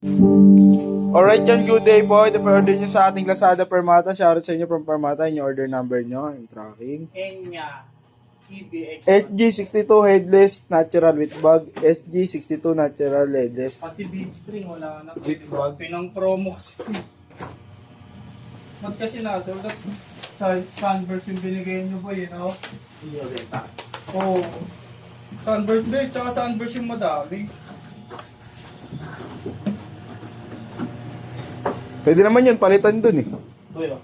Alright yan, good day po. Ito pa-order nyo sa ating Lazada Permata. Shoutout sa inyo from Permata. Yung order number nyo, yung tracking. Kenya, TBX. SG62 headless natural with bag. SG62 natural headless. Pati bead string, wala na. With bag. Pinang-promo kasi. Ba't kasi nasulat? Sa Sunburst yung binigay nyo ba yun, oh? Oo. Sunburst ba yun? Tsaka Sunburst yung madami. Pwede naman yun, palitan dun eh. Tuyo.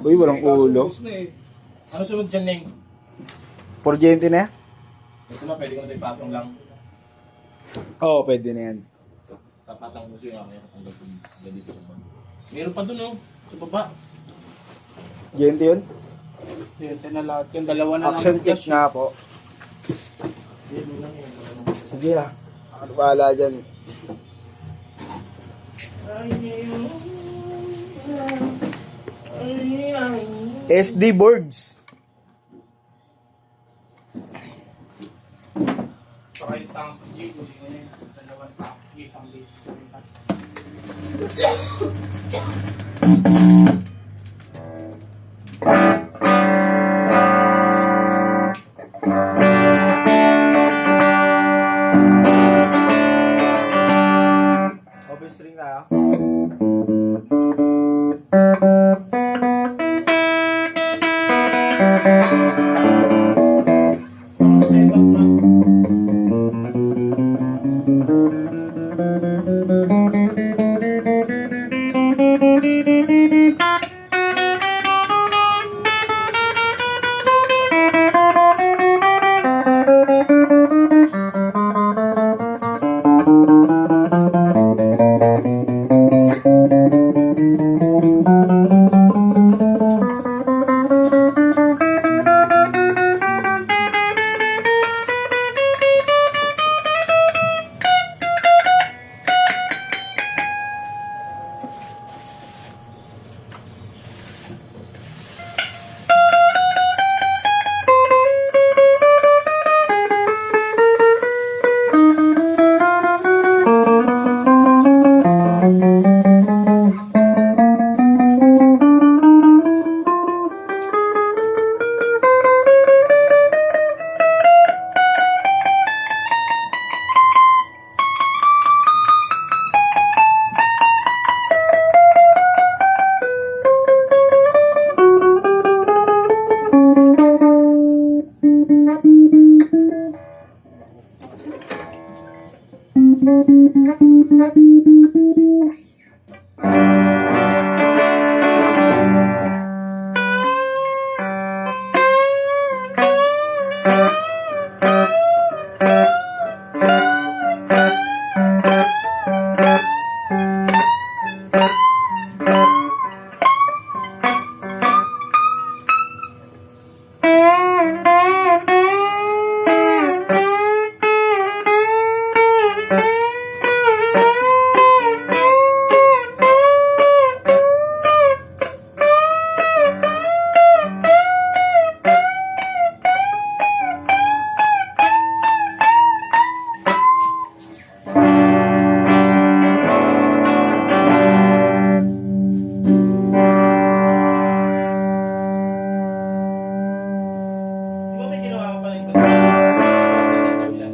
Uy, walang ulo. Kaso na eh. Ano sunod dyan, Neng? Porjente na yan? Ito na, pwede ko na ipatong lang. Oo, pwede na yan. Tapatang mo siya kaya ang gabi ko naman. Meron pa dun, oh. Sa baba. Gente yun? Yun, na lahat yung dalawa na Action lang. check nga po. Yun lang yun. Sige ah. Ano bahala dyan? SD boards. Saka yung tank G, dalawang tank G, isang base. Open string na ah. Set up na. Di ba may ginawa ka pala yung ulan?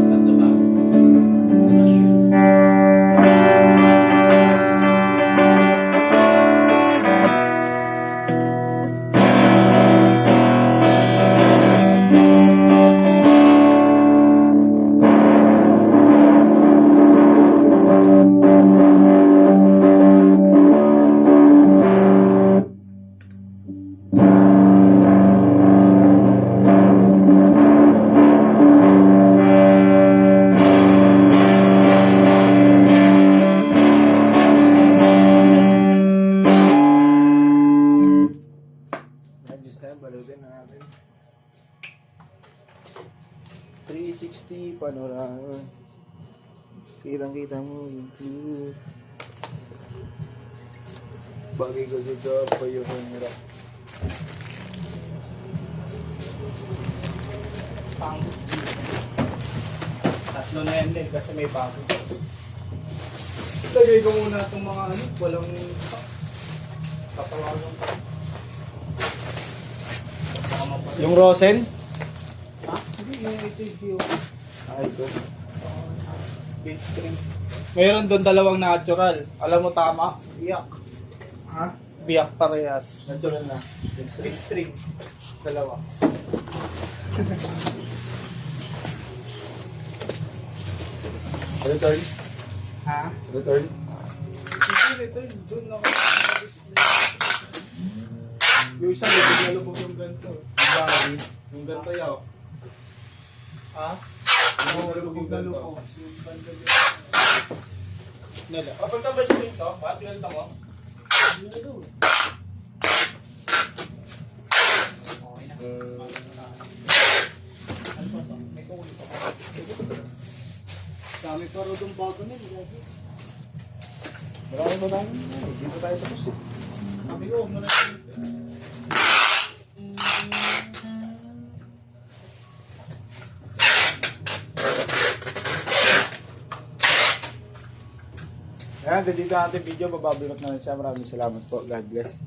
Tatlo ba? Ayos na yan, balutin na natin. 360 panorama. Kitang-kita mo yung view. Bagay ko sa job pa yung camera. Tank G. tatlo na yan kasi may bago. Lagay ko muna itong mga ano, walang tatawagan pa. Yung Rosen? Ha? Hindi, yung ATG yung Ay, ito. big string. Mayroon doon dalawang natural. Alam mo tama? Biyak. Ha? Biyak parehas. Natural na. Big string. Dalawa. Return? Ha? Return? Hindi, ito yun. Doon lang ako naka-display. Yung isa, lubog na lubog yung ganito. Yung body. Yung ganito yaw. Ha? Oo, lubog na lubog. Yung ganito yun. Nila. Kapag ka ba siya ito? Bakit pinalita mo? Dami pa rin itong bago na yun. Marami ba tayo? Hindi pa tayo tapos eh. Sabi ko, huwag mo na Ayan, ganito ang ating video. Babablot na siya. Maraming salamat po. God bless.